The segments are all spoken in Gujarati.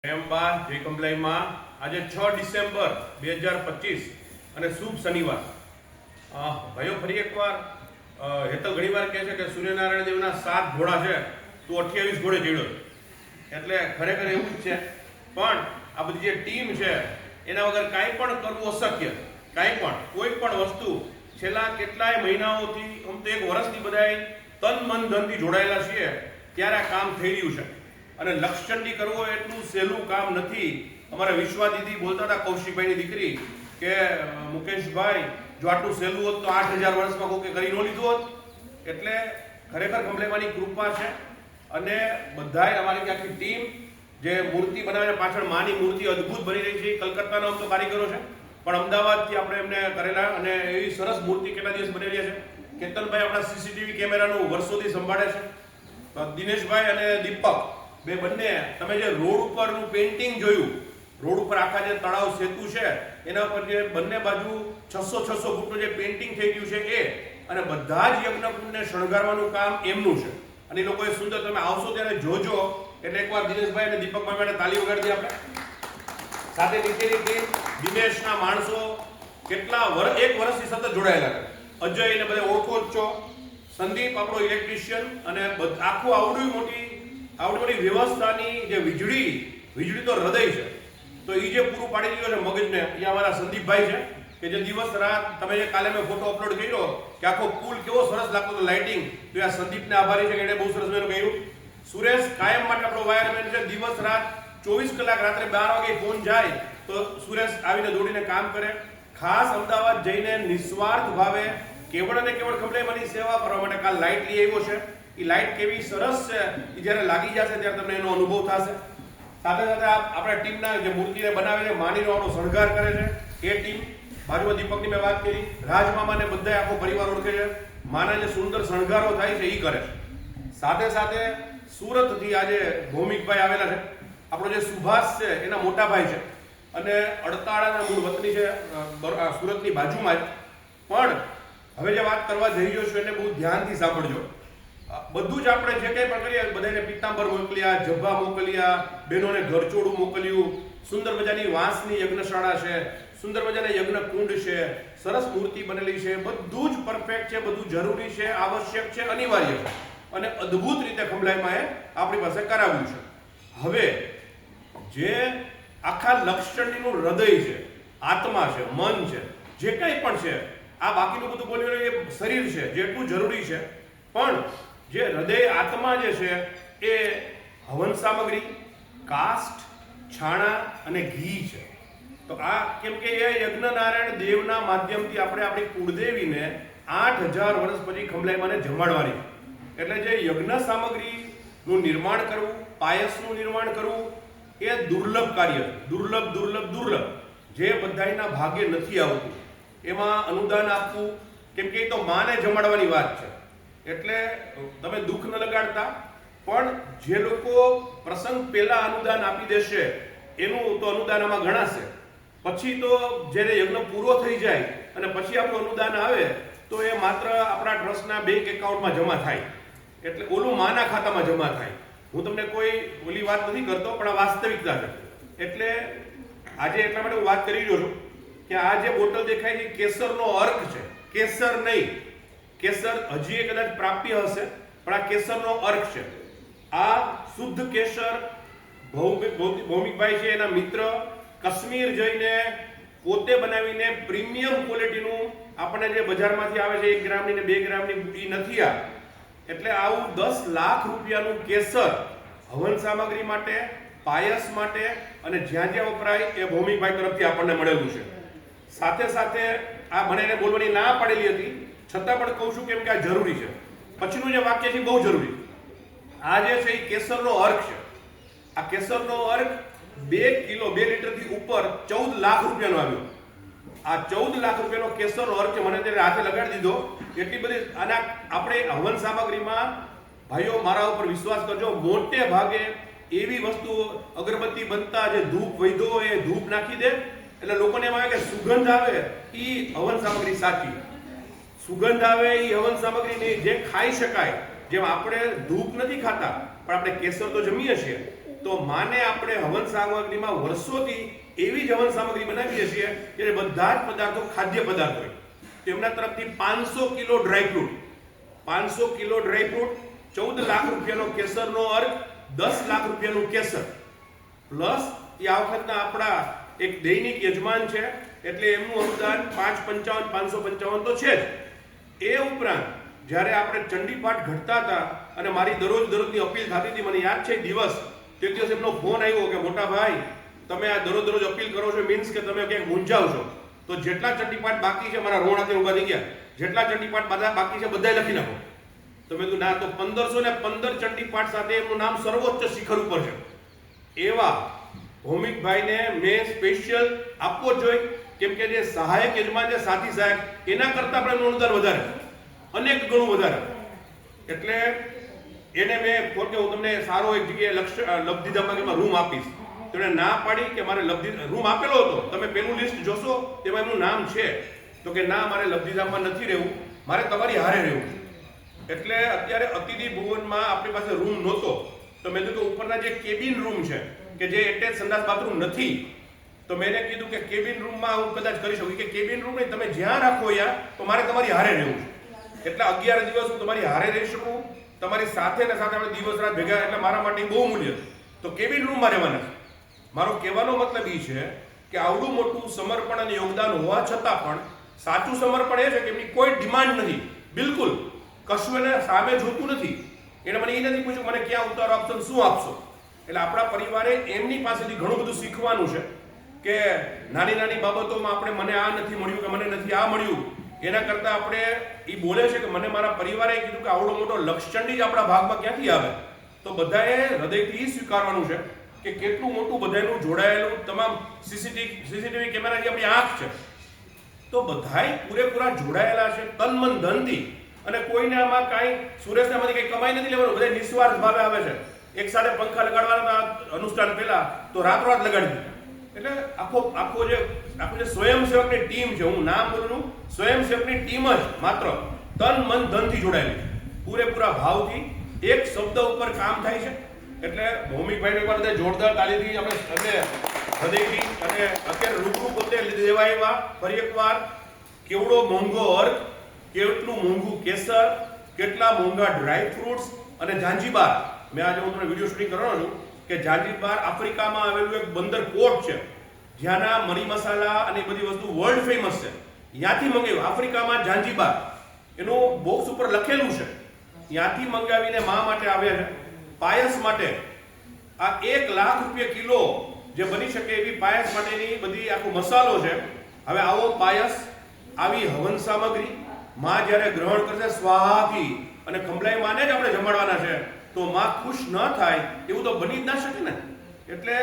જય કમલાઈમાં આજે 6 ડિસેમ્બર 2025 અને શુભ શનિવાર. ભાઈઓ ફરી એકવાર હેતલ ઘણીવાર કહે છે કે સૂર્યનારાયણ દેવના 7 ઘોડા છે, તું 28 ઘોડે ચડ્યો. એટલે ખરેખર એવું જ છે. પણ આ બધી જે ટીમ છે એના વગર કાંઈ પણ કરવું અશક્ય. કાંઈ પણ કોઈ પણ વસ્તુ છેલ્લા કેટલાય મહિનાઓથી આમ તો 1 વર્ષથી બધાય તન મન ધનથી જોડાયેલા છીએ ત્યારે આ કામ થઈ રહ્યું છે. અને લક્ષચંડી કરવો એટલું સહેલું કામ નથી. અમારા વિશ્વા દીદી બોલતા હતા, કૌશિકભાઈની દીકરી, કે મુકેશભાઈ જો આટલું સહેલું હોત તો 8000 વર્ષમાં કોઈ કરી ન લીધું હોત. એટલે ખરેખર કમલેવાની કૃપા છે. અને બધાય અમારી આખી ટીમ જે મૂર્તિ બનાવીને પાછળ માની મૂર્તિ અદ્ભુત બની રહી છે, કલકત્તાના તો કારીગરો છે, પણ અમદાવાદથી આપણે એમને કરેલા અને એવી સરસ મૂર્તિ કેટલા દિવસ બની રહ્યા છે. કેતનભાઈ આપણા સીસીટીવી કેમેરાનું વર્ષોથી સંભાળે છે. દિનેશભાઈ અને દીપક બે બંને, તમે જે રોડ ઉપરનું પેઇન્ટિંગ જોયું, રોડ ઉપર આખા જે તળાવ સેતુ છે એના ઉપર જે બંને બાજુ 600 ફૂટનું જે પેઇન્ટિંગ થઈ ગયું છે એ, અને બધા જ યજ્ઞકુંડને શણગારવાનું કામ એમનું છે. અને એ લોકોએ સુંદર, તમે આવશો ત્યારે જોજો. એટલે એકવાર દિનેશભાઈ અને દીપકભાઈ માટે તાલી વગાડી આપણે. સાથે નીચેની ટીમ, દિનેશના માણસો કેટલા 1 વર્ષથી સતત જોડાયેલા છે. અજય ને બધા ઓળખો જ છો. સંદીપ આપણો ઇલેક્ટ્રિશિયન, અને આખું આવડી મોટી વ્યવસ્થાની જે વીજળી તો હૃદય છે, તો એ જે પૂરું પાડી દીધો છે મગજને, એ અમારા સંદીપભાઈ છે, કે જે દિવસ રાત, તમે જે કાલે મેં ફોટો અપલોડ કર્યો કે આખો પુલ કેવો સરસ લાગતો હતો લાઇટિંગ, તો આ સંદીપને આભારી છે કે એને બહુ સરસ મેં કહ્યું. સુરેશ કાયમ માટે આપણો વાયરમેન છે. દિવસ રાત 24 કલાક, રાત્રે 12 વાગે ફોન જાય તો સુરેશ આવીને દોડીને કામ કરે. ખાસ અમદાવાદ જઈને નિસ્વાર્થ ભાવે કેવળ અને કેવળ કમલેમાંની સેવા કરવા માટે કાલ લાઇટ લઈ આવ્યો છે. એ લાઇટ કેવી સરસ છે, એ જ્યારે લાગી જશે ત્યારે તમને એનો અનુભવ થશે. સાથે સાથે આપણા ટીમના જે મૂર્તિને બનાવીને માનીનો આપણો શણગાર કરે છે એ ટીમ. બાજુમાં દીપકની મેં વાત કરી, રાજમામાને બધા આખો પરિવાર ઓળખે છે. માના જે સુંદર શણગારો થાય છે એ કરે છે. સાથે સાથે સુરતથી આજે ભૌમિકભાઈ આવેલા છે. આપણો જે સુભાષ છે એના મોટા ભાઈ છે, અને અડતાળાના મૂળ વતની છે, સુરતની બાજુમાં જ. પણ હવે જે વાત કરવા જઈ રહ્યો છું એને બહુ ધ્યાનથી સાંભળજો. બધું જ આપણે જે કંઈ પણ કરીએ, બધાને પિત્તાંબર મોકલ્યા, જબ્બા મોકલ્યા, બહેનોને ઘરચોળું મોકલ્યું, સુંદર મજાની વાંસની યજ્ઞશાળા છે, સુંદર મજાના યજ્ઞ કુંડ છે, સરસ મૂર્તિ બનેલી છે. બધું જ પરફેક્ટ છે, બધું જરૂરી છે, આવશ્યક છે, અનિવાર્ય છે, અને અદ્ભુત રીતે કમલાઈમાં આપણી પાસે કરાવ્યું છે. હવે જે આખા લક્ષચંડીનું હૃદય છે, આત્મા છે, મન છે, જે કંઈ પણ છે, આ બાકીનું બધું બોલ્યું એ શરીર છે, જેટલું જરૂરી છે, પણ જે હૃદય આત્મા જે છે એ હવન સામગ્રી, કાષ્ઠ, છાણા અને ઘી છે. તો આ કેમ કે એ યજ્ઞનારાયણ દેવના માધ્યમથી આપણે આપણી કુળદેવીને 8000 વર્ષ પછી ખમલાઈમાને જમાડવાની. એટલે જે યજ્ઞ સામગ્રીનું નિર્માણ કરવું, પાયસનું નિર્માણ કરવું, એ દુર્લભ કાર્ય છે. દુર્લભ, જે બધાયના ભાગ્ય નથી આવતું. એમાં અનુદાન આપવું, કેમ કે એ તો માને જમાડવાની વાત છે. એટલે તમે દુઃખ ન લગાડતા, પણ જે લોકો પ્રસંગ પહેલા અનુદાન આપી દેશે એનું તો અનુદાન આમાં ગણાશે. પછી તો જ્યારે યજ્ઞ પૂરો થઈ જાય અને પછી આપણું અનુદાન આવે તો એ માત્ર આપણા ટ્રસ્ટના બેંક એકાઉન્ટમાં જમા થાય. એટલે ઓલું માના ખાતામાં જમા થાય. હું તમને કોઈ ઓલી વાત નથી કરતો, પણ આ વાસ્તવિકતા છે. એટલે આજે એટલા માટે હું વાત કરી રહ્યો છું કે આ જે બોટલ દેખાય છે કેસરનો અર્ક છે. કેસર નહીં, કેસર હજી કદાચ પ્રાપ્ય હશે, પણ આ કેસરનો અર્ક છે. આ શુદ્ધ કેસર ભૌમિકભાઈ છે એના મિત્ર કાશ્મીર જઈને પોતે બનાવીને પ્રીમિયમ ક્વોલિટીનું, આપણને જે બજારમાંથી આવે છે 1 ગ્રામની ને 2 ગ્રામની બુટી નથી આ. એટલે આવું 10 લાખ રૂપિયાનું કેસર હવન સામગ્રી માટે, પાયસ માટે અને જ્યાં જ્યાં વપરાય એ ભૌમિકભાઈ તરફથી આપણને મળેલું છે. સાથે સાથે આ મને એને બોલવાની ના પાડેલી હતી, છતાં પણ કહું છું કેમ કે આ જરૂરી છે. પછીનું જે વાક્ય છે બહુ જરૂરી. આ જે છે એ કેસરનો અર્ક છે. આ કેસરનો અર્ક 2 કિલો 2 લીટરથી ઉપર 14 લાખ રૂપિયાનો આવ્યો. આ 14 લાખ રૂપિયાનો કેસરનો અર્ક મને ત્યારે હાથે લગાડી દીધો. એટલી બધી. અને આપણે હવન સામગ્રીમાં, ભાઈઓ મારા ઉપર વિશ્વાસ કરજો, મોટે ભાગે એવી વસ્તુઓ, અગરબત્તી બનતા જે ધૂપ વૈધો એ ધૂપ નાખી દે, એટલે લોકોને એમ આવે કે સુગંધ આવે એ હવન સામગ્રી સાચી. સુગંધ આવે એ હવન સામગ્રી નહીં, જે ખાઈ શકાય. જેમ આપણે ધૂપ નથી ખાતા, પણ આપણે કેસર તો જમીએ છીએ. તો માને આપણે હવન સામગ્રીમાં વર્ષોથી એવી જ હવન સામગ્રી બનાવીએ છીએ કે બધા જ પદાર્થો ખાદ્ય પદાર્થ હોય. તેમના તરફથી 500 kilo dry fruit, 500 kilo dry fruit, 14 lakh રૂપિયાનો કેસરનો અર્ક, 10 લાખ રૂપિયાનું કેસર, પ્લસ એ આ વખતના આપણા એક દૈનિક યજમાન છે એટલે એમનું અનુદાન 555 555 તો છે જ. એ ઉપરાંત જ્યારે આપણે ચંડીપાઠ ઘટતા હતા અને મારી દરરોજની અપીલ થતી હતી, મને યાદ છે દિવસ તે દિવસ એમનો ફોન આવ્યો કે મોટા ભાઈ તમે આ દરરોજ અપીલ કરો છો મીન્સ કે તમે ક્યાંક મૂંઝાવ છો, તો જેટલા ચંડીપાઠ બાકી છે, મારા રોણાથી ઉભા થઈ ગયા, જેટલા ચંડીપાઠ બધા બાકી છે બધાય લખી નાખો. તો મેં કીધું ના, તો 1515 ચંડીપાઠ સાથે એમનું નામ સર્વોચ્ચ શિખર ઉપર છે. એવા ભૌમિકભાઈને મેં સ્પેશિયલ આપવો જ જોઈએ, કેમ કે જે સહાયક યજમાન છે, સાથી સહાયક, એના કરતા પણ એમનું અનુદાન વધારે, અનેક ગણું વધારે. એટલે એને મેં ફોન કે હું તમને સારો એક જગ્યાએ લબ્ધિધામમાં રૂમ આપીશ. તેમણે ના પાડી કે મારે રૂમ આપેલો હતો, તમે પેલું લિસ્ટ જોશો તેમાં એમનું નામ છે. તો કે ના, મારે લબ્ધિધામમાં નથી રહેવું, મારે તમારી હારે રહેવું. એટલે અત્યારે અતિથિ ભુવનમાં આપણી પાસે રૂમ નહોતો, તો મેં કીધું ઉપરના જે કેબિન રૂમ છે કે જે એટેચ સંડાસ બાથરૂમ નથી, તો મેં એને કીધું કે કેબિન રૂમમાં હું કદાચ કરી શકું, કે કેબિન રૂમ નહીં, તમે જ્યાં રાખો યાર, તો મારે તમારી હારે રહેવું છે. એટલે 11 દિવસ હું તમારી હારે રહી શકું, તમારી સાથે ને સાથે આપણે દિવસ રાત ભેગા, એટલે મારા માટે બહુ મૂલ્ય. તો કેબિન રૂમમાં રહેવાના છે. મારો કહેવાનો મતલબ એ છે કે આવડું મોટું સમર્પણ અને યોગદાન હોવા છતાં પણ સાચું સમર્પણ એ છે કે એમની કોઈ ડિમાન્ડ નથી, બિલકુલ કશું એને સામે જોતું નથી. એને મને એ નથી પૂછ્યું મને ક્યાં ઉતારો આપશો, શું આપશો. એટલે આપણા પરિવારે એમની પાસેથી ઘણું બધું શીખવાનું છે કે નાની નાની બાબતોમાં આપણે મને આ નથી મળ્યું કે મને નથી આ મળ્યું, એના કરતાં આપણે એ બોલે છે કે મને મારા પરિવારે કીધું કે આવડો મોટો લક્ષચંડી જ આપણા ભાગમાં ક્યાંથી આવે. તો બધાએ હૃદયથી સ્વીકારવાનું છે કે કેટલું મોટું બધાનું જોડાયેલું તમામ સીસીટીવી કેમેરાની આપણી આંખ છે. તો બધાય પૂરેપૂરા જોડાયેલા છે તન મન ધનથી, અને કોઈને આમાં કાંઈ સુરેશનામાંથી કંઈ કમાઈ નથી લેવાનું, બધા નિસ્વાર્થ ભાવે આવે છે. એક સાથે પંખા લગાડવાના અનુષ્ઠાન પહેલા તો રાતોરાત લગાડી દીધું. એટલે આખો જે સ્વયંસેવકની ટીમ છે, હું નામ બોલું, સ્વયંસેવકની ટીમ જ માત્ર તન મન ધનથી જોડાયેલી, પૂરેપૂરા ભાવથી એક શબ્દ ઉપર કામ થાય છે. એટલે ભૌમિકભાઈને એકવાર બધા જોરદાર તાલીથી આપણે હૃદયથી, અને અત્યારે રૂબરૂ પોતે લેવા આવ્યા. ફરી એકવાર કેવડો મોંઘો અર્ક, કેટલું મોંઘું કેસર, કેટલા મોંઘા ડ્રાય ફ્રૂટ્સ અને ઝાંઝીબાર. મેં આજે હું તમને વિડીયો શૂટિંગ કરવાનો છું કે ઝાંઝીબાર આફ્રિકામાં આવેલું એક બંદર પોર્ટ છે, જ્યાંના મરી મસાલા અને બધી વસ્તુ વર્લ્ડ ફેમસ છે. ત્યાંથી મંગાવ્યું, આફ્રિકામાં ઝાંઝીબાર, એનું બોક્સ ઉપર લખેલું છે. ત્યાંથી મંગાવીને મા માટે આવે છે. પાયસ માટે આ 1 લાખ રૂપિયા કિલો જે બની શકે એવી પાયસ માટેની બધી આખો મસાલો છે. હવે આવો પાયસ, આવી હવન સામગ્રી માં જ્યારે ગ્રહણ કરશે સ્વાહાથી, અને ખંભલાઈ માને જ આપણે જમાડવાના છે, તો માં ખુશ ન થાય એવું તો બની જ ના શકે ને. એટલે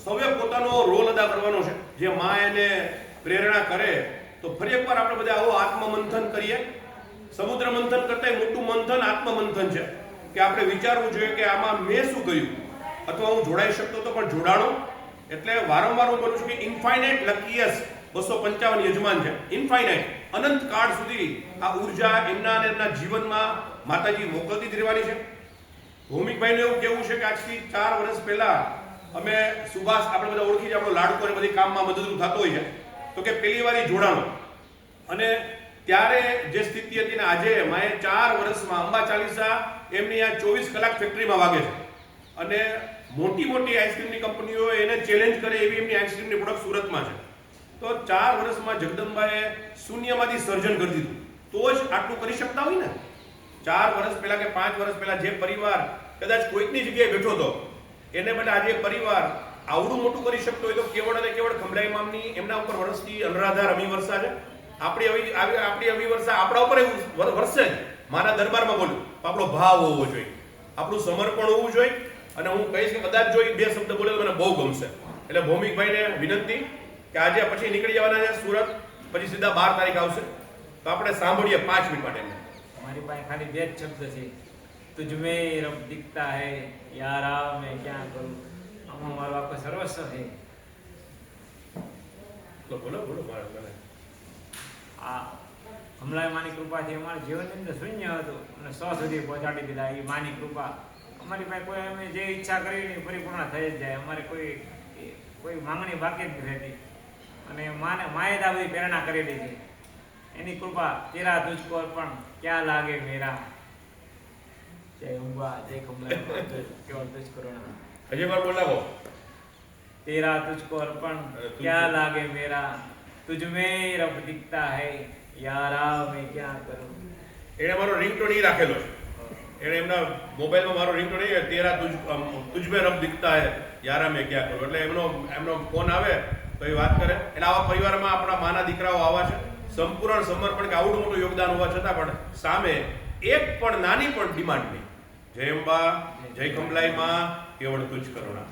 સૌએ પોતાનો રોલ અદા કરવાનો છે. જે માં એને પ્રેરણા કરે, તો ફરી એકવાર આપણે બધા આવો આત્મમંથન કરીએ. સમુદ્ર મંથન કરતા મોટું મંથન આત્મમંથન છે કે આપણે વિચારવું જોઈએ કે આમાં મેં શું કર્યું, અથવા હું જોડાઈ શકતો તો પણ જોડાણો. એટલે વારંવાર હું બોલું છું કે ઇન્ફાઇનાઇટ લકીએસ 255 યજમાન છે. ઇન્ફાઇનાઇટ, અનંત કાળ સુધી આ ઉર્જા એમના અને એમના જીવનમાં માતાજી મોકલતી જ રહેવાની છે. ભૌમિકભાઈને એવું કેવું છે કે આજથી 4 વર્ષ પહેલા અમે સુભાષ, આપણે બધા ઓળખી છે, આપણો લાડકો ને બધી કામમાં મદદરૂપ થતો હોય છે, તો કે પહેલી વાર જોડાણો. અને ત્યારે જે સ્થિતિ હતી ને આજે માએ 4 વર્ષમાં અંબા ચાલીસા એમની આ 24 કલાક ફેક્ટરીમાં વાગે છે. અને મોટી મોટી આઈસ્ક્રીમની કંપનીઓ એને ચેલેન્જ કરે એવી એમની આઈસ્ક્રીમની પ્રોડક્ટ સુરતમાં છે. તો 4 વર્ષમાં જગદંબાએ શૂન્યમાંથી સર્જન કરી દીધું. તો જ આટલું કરી શકતા હોય ને. 4 વર્ષ પહેલા કે 5 વર્ષ પહેલા જે પરિવાર કદાચ કોઈકની જગ્યાએ બેઠો હતો, એને બદલે આજે પરિવાર આવડું મોટું કરી શકતો હોય, તો કેવળ અને કેવળ ખંભલાઈ મામની એમના ઉપર વર્ષથી અનરાધાર અમીવર્ષા છે. આપણી અમીવર્ષા આપણા ઉપર એવું વર્ષે જ મારા દરબારમાં બોલ્યું, આપણો ભાવ હોવો જોઈએ, આપણું સમર્પણ હોવું જોઈએ. અને હું કહીશ કે કદાચ જો 2 શબ્દ બોલે તો મને બહુ ગમશે. એટલે ભૌમિકભાઈને વિનંતી કે આજે પછી નીકળી જવાના છે સુરત, પછી સીધા 12 તારીખ આવશે, તો આપણે સાંભળીએ 5 મિનિટ માટે. हमारी पास खाली 2 शब्द છે, तुझमें रब दिखता है यारा मैं क्या करूं, हम हमारा आपको सर्वस्व है. બોલો મારા આ કમલાઈ માની કૃપાથી અમારા જીવનની અંદર શૂન્ય હતું અને 100 સુધી પહોંચાડી દીધા. એ માની કૃપા અમારી પાસે કોઈ અમે જે ઈચ્છા કરી ને પરિપૂર્ણ થઈ જ જાય. અમારે કોઈ માંગણી બાકી જ નથી રહેતી. અને માએ જ આ બધી પ્રેરણા કરેલી છે. એની કૃપા તેરા તુજકો અર્પણ ક્યાં લાગે મેરા. જય અંબા જય કમલા કેવળ તુજ કરુણા. હજી વાર બોલાવો. तेरा तुझको अर्पण क्या लागे मेरा, तुझ में रब दिखता है यारा मैं क्या करूं. એણે મારો રિંગટોન ઈ રાખેલો છે. એણે એમના મોબાઈલમાં મારો રિંગટોન ઈ તેરા તુજ મેં રબ દિખતા હે યારા મેં ક્યાં કરું. એટલે એમનો ફોન આવે તો એ વાત કરે. એટલે આવા પરિવારમાં આપણા માના દીકરાઓ આવા છે. સંપૂર્ણ સમર્પણ કે આવડું મોટું યોગદાન હોવા છતાં પણ સામે એક પણ નાની પણ ડિમાન્ડ નહીં. જય અંબા જય કમલાઈ માં કેવળ તુજ કરુણા.